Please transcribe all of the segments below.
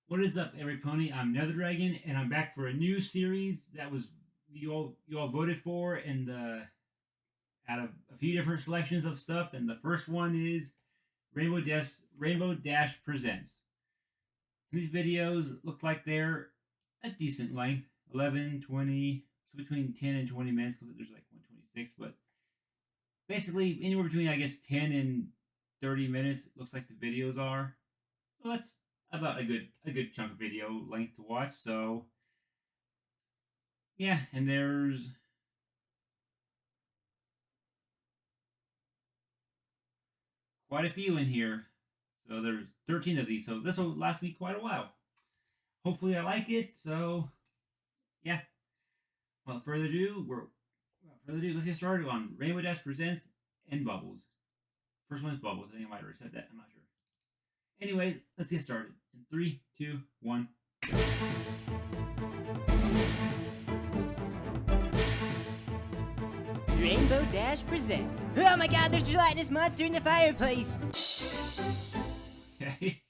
What is up, every pony? I'm Nether Dragon, and I'm back for a new series that was you all voted for, in the out of a few different selections of stuff. And the first one is Rainbow Dash Presents. These videos look like they're a decent length, 11, 20, so between 10 and 20 minutes. There's like 126, but basically anywhere between, I guess, 10 and 30 minutes. It looks like the videos are. Well, that's about a good chunk of video length to watch. So yeah, and there's quite a few in here. So there's 13 of these. So this will last me quite a while. Hopefully I like it. So yeah. Without further ado, let's get started on Rainbow Dash Presents and Bubbles. First one is Bubbles. I think I might have already said that. I'm not sure. Anyway, let's get started. In three, two, one. Rainbow Dash presents. Oh my god, there's a gelatinous monster in the fireplace! Okay.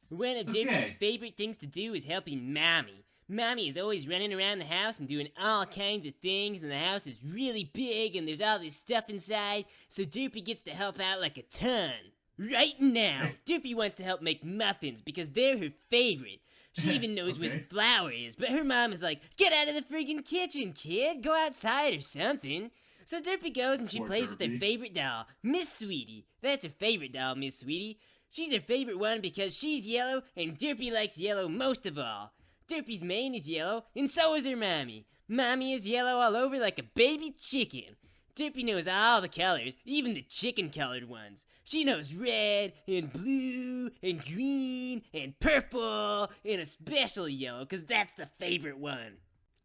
One of Okay. Derpy's favorite things to do is helping Mommy. Mommy is always running around the house and doing all kinds of things, and the house is really big and there's all this stuff inside, so Derpy gets to help out like a ton. Right now, Derpy wants to help make muffins because they're her favorite. She even knows where Okay. the flour is, but her mom is like, "Get out of the friggin' kitchen, kid! Go outside or something!" So Derpy goes and she Poor plays with her Derpy. favorite doll, Miss Sweetie. That's her favorite doll, Miss Sweetie. She's her favorite one because she's yellow and Derpy likes yellow most of all. Derpy's mane is yellow and so is her mommy. Mommy is yellow all over like a baby chicken. Derpy knows all the colors, even the chicken-colored ones. She knows red, and blue, and green, and purple, and especially yellow, because that's the favorite one.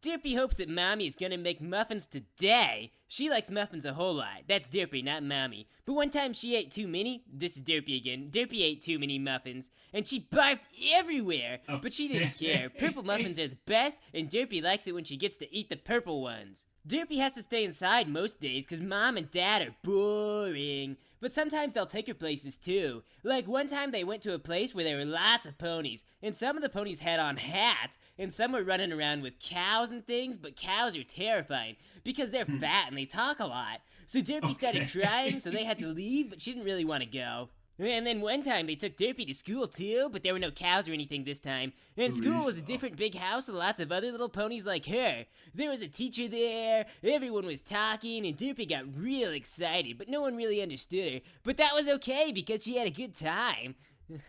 Derpy hopes that Mommy is gonna make muffins today. She likes muffins a whole lot. That's Derpy, not Mommy. But one time she ate too many. This is Derpy again. Derpy ate too many muffins, and she barfed everywhere. But she didn't care. Purple muffins are the best, and Derpy likes it when she gets to eat the purple ones. Derpy has to stay inside most days because Mom and Dad are boring. But sometimes they'll take her places too. Like one time they went to a place where there were lots of ponies, and some of the ponies had on hats, and some were running around with cows and things, but cows are terrifying because they're fat and they talk a lot. So Derpy started crying, so they had to leave, but she didn't really want to go. And then one time they took Derpy to school too, but there were no cows or anything this time. And school was a different big house with lots of other little ponies like her. There was a teacher there, everyone was talking, and Derpy got real excited, but no one really understood her. But that was okay because she had a good time.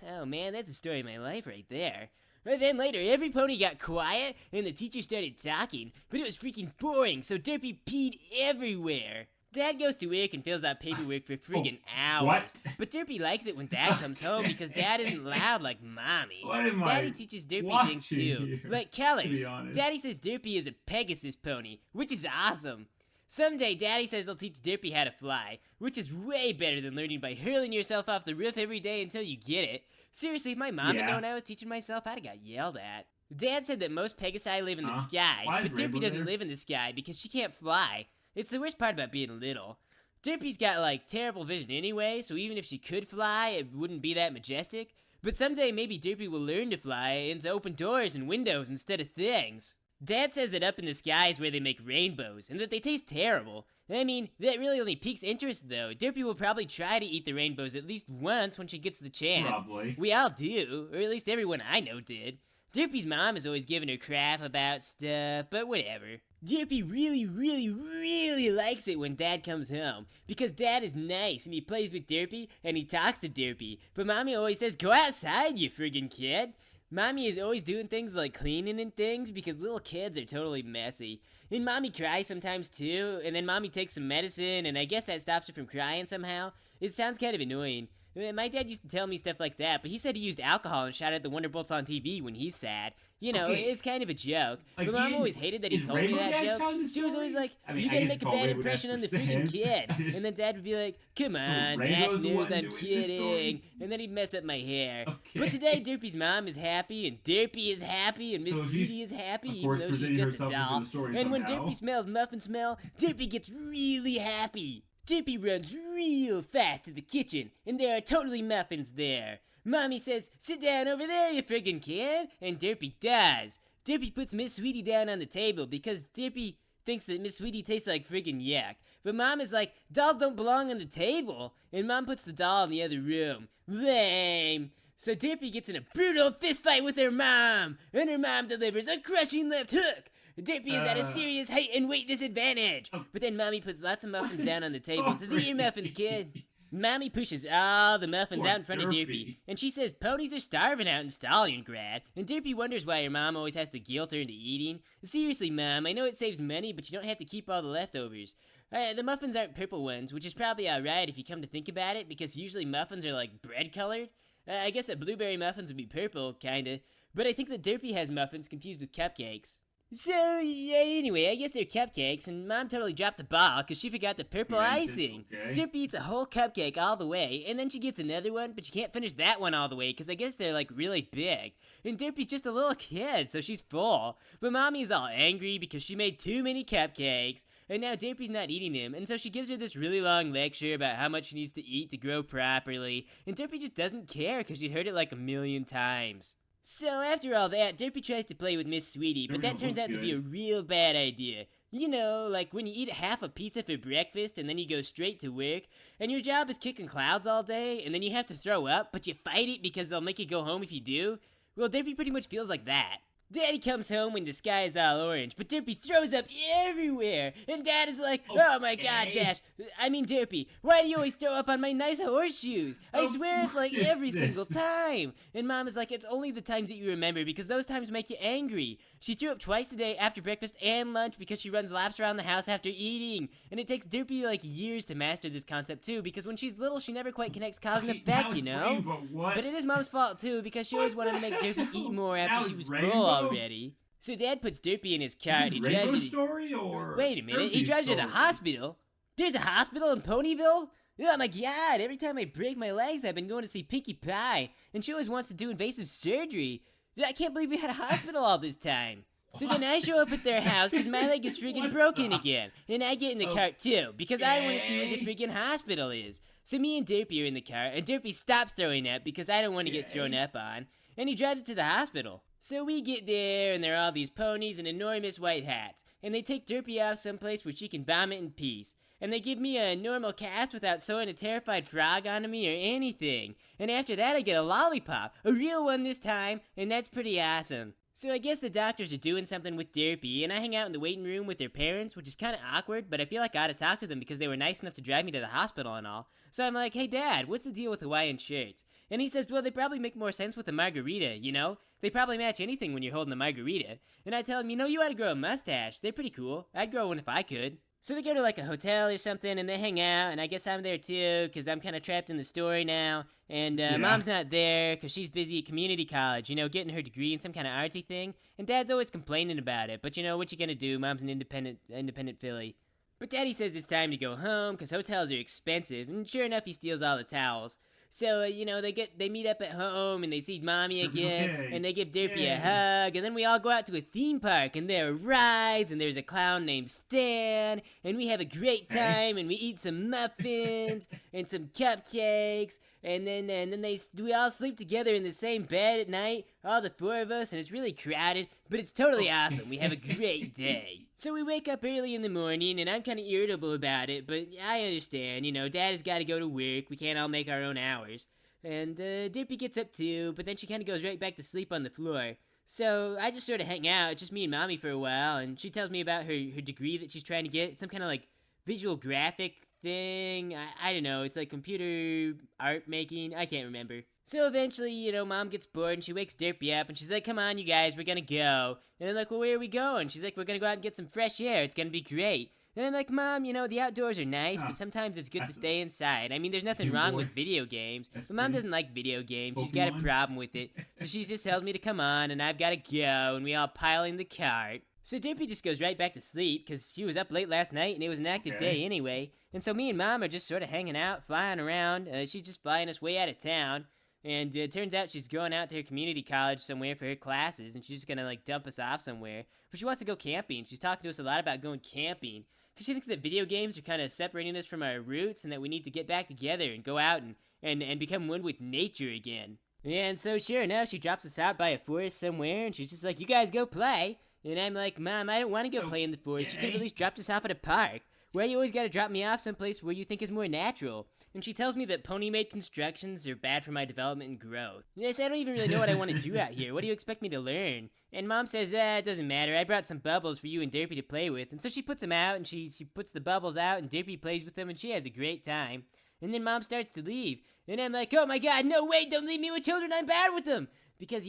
Oh man, that's the story of my life right there. And then later, every pony got quiet, and the teacher started talking, but it was freaking boring, so Derpy peed everywhere. Dad goes to work and fills out paperwork for friggin' hours. What? But Derpy likes it when Dad comes home because Dad isn't loud like Mommy. What am Daddy I teaches Derpy watching things too, here, like to colors. be honest? Daddy says Derpy is a Pegasus pony, which is awesome. Someday, Daddy says they'll teach Derpy how to fly, which is way better than learning by hurling yourself off the roof every day until you get it. Seriously, if my mom had Yeah. known I was teaching myself, I'd have got yelled at. Dad said that most Pegasi live in the Huh? sky, Why is but Derpy Rainbow doesn't there? live in the sky because she can't fly. It's the worst part about being little. Derpy's got, like, terrible vision anyway, so even if she could fly, it wouldn't be that majestic. But someday maybe Derpy will learn to fly and to open doors and windows instead of things. Dad says that up in the sky is where they make rainbows, and that they taste terrible. I mean, that really only piques interest, though. Derpy will probably try to eat the rainbows at least once when she gets the chance. Probably. We all do, or at least everyone I know did. Derpy's mom is always giving her crap about stuff, but whatever. Derpy really likes it when Dad comes home, because Dad is nice and he plays with Derpy and he talks to Derpy, but Mommy always says, "Go outside, you friggin' kid." Mommy is always doing things like cleaning and things because little kids are totally messy. And Mommy cries sometimes too, and then Mommy takes some medicine and I guess that stops her from crying somehow. It sounds kind of annoying. My dad used to tell me stuff like that, but he said he used alcohol and shot at the Wonderbolts on TV when he's sad. You know, Okay. it's kind of a joke. But Again, Mom always hated that he is told me Rainbow that Dash joke. telling the She was always story? like, I mean, "You I gotta guess make it's a called bad Rainbow impression Dash on the freaking Presents. kid." And then Dad would be like, "Come on, Rainbow's Dash the knows one I'm doing this kidding." story? And then he'd mess up my hair. Okay. But today, Derpy's mom is happy, and Derpy is happy, and Miss So she's, Sweetie is happy, of even course, though she's presenting just a herself into doll. the story And when somehow. Derpy smells muffin smell, Derpy gets really happy. Derpy runs real fast to the kitchen, and there are totally muffins there. Mommy says, "Sit down over there, you friggin' kid," and Derpy does. Derpy puts Miss Sweetie down on the table because Derpy thinks that Miss Sweetie tastes like friggin' yuck. But Mom is like, "Dolls don't belong on the table," and Mom puts the doll in the other room. Lame. So Derpy gets in a brutal fistfight with her mom, and her mom delivers a crushing left hook. Derpy is at a serious height and weight disadvantage. But then Mommy puts lots of muffins down on the table and says, "Eat your muffins, kid." Mommy pushes all the muffins Poor out in front of Derpy, Derpy. and she says ponies are starving out in Stalingrad, and Derpy wonders why her mom always has to guilt her into eating. Seriously, Mom, I know it saves money, but you don't have to keep all the leftovers. The muffins aren't purple ones, which is probably alright if you come to think about it, because usually muffins are like bread colored. I guess that blueberry muffins would be purple, kinda, but I think that Derpy has muffins confused with cupcakes. So, yeah, anyway, I guess they're cupcakes, and Mom totally dropped the ball because she forgot the purple icing. Okay. Derpy eats a whole cupcake all the way, and then she gets another one, but she can't finish that one all the way because I guess they're like really big. And Derpy's just a little kid, so she's full. But Mommy's all angry because she made too many cupcakes, and now Derpy's not eating them, and so she gives her this really long lecture about how much she needs to eat to grow properly, and Derpy just doesn't care because she's heard it like a million times. So after all that, Derpy tries to play with Miss Sweetie, but that turns out to be a real bad idea. You know, like when you eat half a pizza for breakfast and then you go straight to work, and your job is kicking clouds all day, and then you have to throw up, but you fight it because they'll make you go home if you do. Well, Derpy pretty much feels like that. Daddy comes home when the sky is all orange, but Derpy throws up everywhere, and Dad is like, "Oh my god, Derpy, why do you always throw up on my nice horseshoes? I swear it's like every single time." And Mom is like, "It's only the times that you remember, because those times make you angry. She threw up twice today after breakfast and lunch because she runs laps around the house after eating." And it takes Derpy like years to master this concept too, because when she's little, she never quite connects cause and effect, you know? But it is Mom's fault too, because she always wanted to make Derpy eat more after she was full already. So Dad puts Derpy in his car and he drives her to... Story or Wait a minute, he Derpy's drives her to the story? hospital? There's a hospital in Ponyville? Oh my god, every time I break my legs, I've been going to see Pinkie Pie, and she always wants to do invasive surgery. I can't believe we had a hospital all this time. So then I show up at their house because my leg is friggin' broken again. And I get in the cart too, because I want to see where the friggin' hospital is. So me and Derpy are in the car, and Derpy stops throwing up because I don't want to get thrown up on. And he drives us to the hospital. So we get there, and there are all these ponies and enormous white hats. And they take Derpy off someplace where she can vomit in peace. And they give me a normal cast without sewing a terrified frog onto me or anything. And after that I get a lollipop, a real one this time, and that's pretty awesome. So I guess the doctors are doing something with Derpy, and I hang out in the waiting room with their parents, which is kind of awkward, but I feel like I ought to talk to them because they were nice enough to drive me to the hospital and all. So I'm like, "Hey Dad, what's the deal with Hawaiian shirts?" And he says, "Well, they probably make more sense with a margarita, you know? They probably match anything when you're holding a margarita." And I tell him, "You know, you ought to grow a mustache. They're pretty cool. I'd grow one if I could." So they go to like a hotel or something, and they hang out, and I guess I'm there too, because I'm kind of trapped in the story now. And Mom's not there, because she's busy at community college, you know, getting her degree in some kind of artsy thing. And Dad's always complaining about it, but you know, what you gonna do? Mom's an independent filly. But Daddy says it's time to go home, because hotels are expensive, and sure enough, he steals all the towels. So, you know, they meet up at home, and they see Mommy again, okay. and they give Derpy a hug, and then we all go out to a theme park, and there are rides, and there's a clown named Stan, and we have a great time, and we eat some muffins, and some cupcakes, and then we all sleep together in the same bed at night, all the four of us, and it's really crowded, but it's totally awesome. We have a great day. So we wake up early in the morning, and I'm kind of irritable about it, but I understand, you know, Dad has got to go to work, we can't all make our own hours. And Derpy gets up too, but then she kind of goes right back to sleep on the floor. So I just sort of hang out, just me and Mommy for a while, and she tells me about her degree that she's trying to get, some kind of like visual graphic thing. I don't know, it's like computer art making, I can't remember. So eventually, you know, Mom gets bored and she wakes Derpy up and she's like, "Come on, you guys, we're gonna go." And I'm like, "Well, where are we going?" She's like, "We're gonna go out and get some fresh air, it's gonna be great." And I'm like, "Mom, you know, the outdoors are nice, but sometimes it's good to stay inside. I mean, there's nothing wrong with video games, but Mom doesn't like video games. She's got a problem with it. So she just tells me to come on, and I've got to go, and we all pile in the cart. So Derpy just goes right back to sleep, because she was up late last night, and it was an active day anyway. And so me and Mom are just sort of hanging out, flying around. She's just flying us way out of town. And it turns out she's going out to her community college somewhere for her classes, and she's just gonna, like, dump us off somewhere. But she wants to go camping. She's talking to us a lot about going camping. Because she thinks that video games are kind of separating us from our roots, and that we need to get back together and go out and become one with nature again. And so, sure enough, she drops us out by a forest somewhere, and she's just like, "You guys go play." And I'm like, "Mom, I don't want to go play in the forest. You could have at Okay. least dropped us off at a park. Why you always gotta drop me off someplace where you think is more natural?" And she tells me that pony-made constructions are bad for my development and growth. Yes, I don't even really know what I want to do out here. What do you expect me to learn? And Mom says, it doesn't matter. I brought some bubbles for you and Derpy to play with. And so she puts them out, and she puts the bubbles out, and Derpy plays with them, and she has a great time. And then Mom starts to leave. And I'm like, "Oh my god, no, wait, don't leave me with children, I'm bad with them." Because,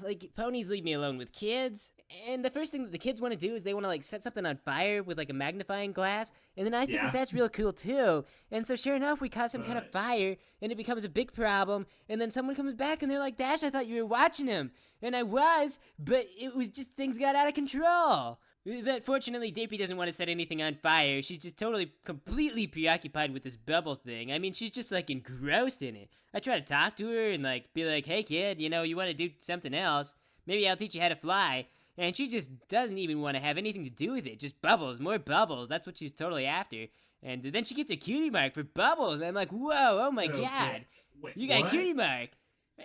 like, ponies leave me alone with kids. And the first thing that the kids want to do is they want to, like, set something on fire with, like, a magnifying glass. And then I think Yeah. that that's real cool, too. And so, sure enough, we cause some kind of But- fire, and it becomes a big problem. And then someone comes back, and they're like, "Dash, I thought you were watching him." And I was, but it was just things got out of control. But fortunately, Derpy doesn't want to set anything on fire. She's just totally, completely preoccupied with this bubble thing. I mean, she's just, like, engrossed in it. I try to talk to her and, like, be like, "Hey, kid, you want to do something else? Maybe I'll teach you how to fly." And she just doesn't even want to have anything to do with it. Just bubbles, more bubbles. That's what she's totally after. And then she gets a cutie mark for bubbles. And I'm like, "Whoa, oh my Okay. god. Wait, You got what? a cutie mark."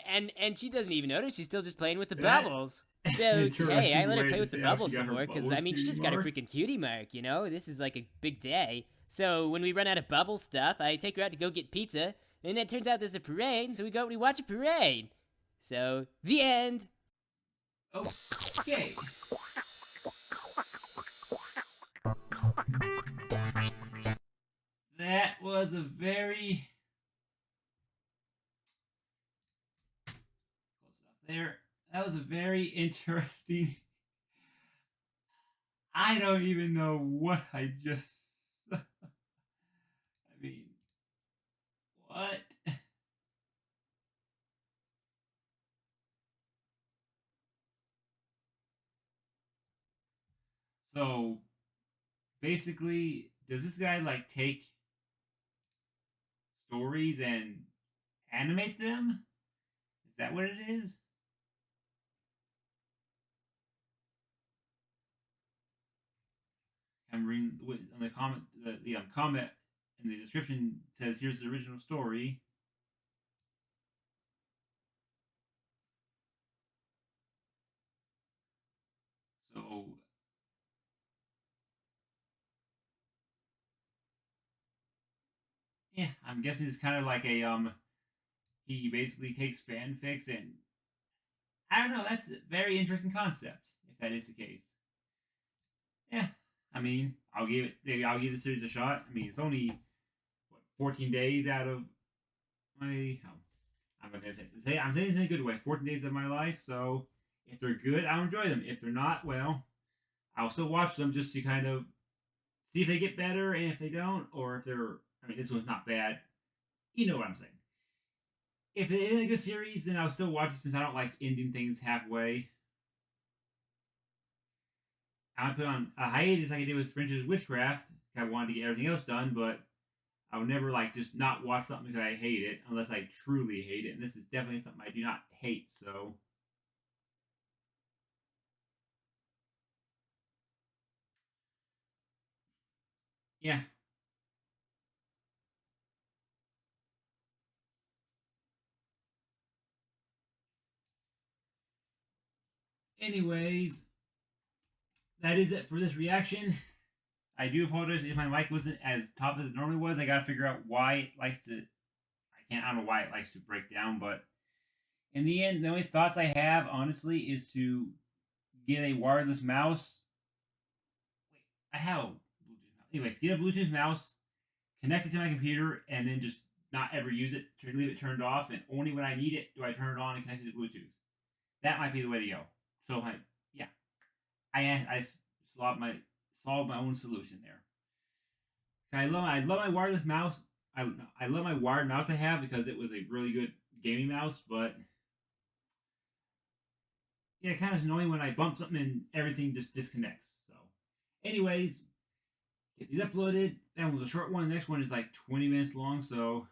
And she doesn't even notice. She's still just playing with the That's bubbles. an So, hey, I interesting let her way play to with the say how bubbles she got some her more, because, bubbles I mean, she cutie just got a mark. freaking cutie mark, This is like a big day. So, when we run out of bubble stuff, I take her out to go get pizza, and it turns out there's a parade, so we go and we watch a parade. So, the end. Okay. That was a very close enough there. That was a very interesting. I don't even know what I just. I mean, what? So basically, does this guy like take stories and animate them? Is that what it is? I'm reading on the comment. The comment in the description says, "Here's the original story." So yeah, I'm guessing it's kind of like a He basically takes fanfics and I don't know. That's a very interesting concept. If that is the case, yeah. I mean, I'll give the series a shot. I mean, it's only what 14 days out of my. Oh, I'm gonna say I'm saying this in a good way. 14 days of my life. So if they're good, I'll enjoy them. If they're not, well, I'll still watch them just to kind of see if they get better, and if they don't, or if they're. I mean, this one's not bad. You know what I'm saying. If it's a good series, then I'll still watch it since I don't like ending things halfway. I might put on a hiatus like I did with French's Witchcraft. I wanted to get everything else done, but I would never like just not watch something because I hate it unless I truly hate it. And this is definitely something I do not hate. So yeah. Anyways, that is it for this reaction. I do apologize if my mic wasn't as top as it normally was. I gotta figure out why it likes to. I don't know why it likes to break down, but in the end, the only thoughts I have, honestly, is to get a wireless mouse. Wait, I have a Bluetooth mouse. Anyways, get a Bluetooth mouse, connect it to my computer, and then just not ever use it, to leave it turned off, and only when I need it do I turn it on and connect it to Bluetooth. That might be the way to go. So, yeah, I solved my own solution there. I love my wireless mouse. I love my wired mouse I have because it was a really good gaming mouse, but yeah, kind of annoying when I bump something and everything just disconnects. So, anyways, get these uploaded. That was a short one. The next one is like 20 minutes long. So,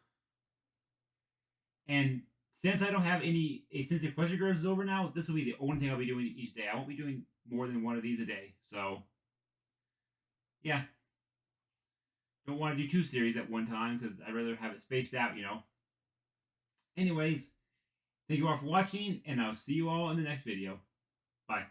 and since I don't have since the question girls is over now, this will be the only thing I'll be doing each day. I won't be doing more than one of these a day. So, yeah, don't want to do two series at one time because I'd rather have it spaced out. Anyways, Thank you all for watching, and I'll see you all in the next video. Bye.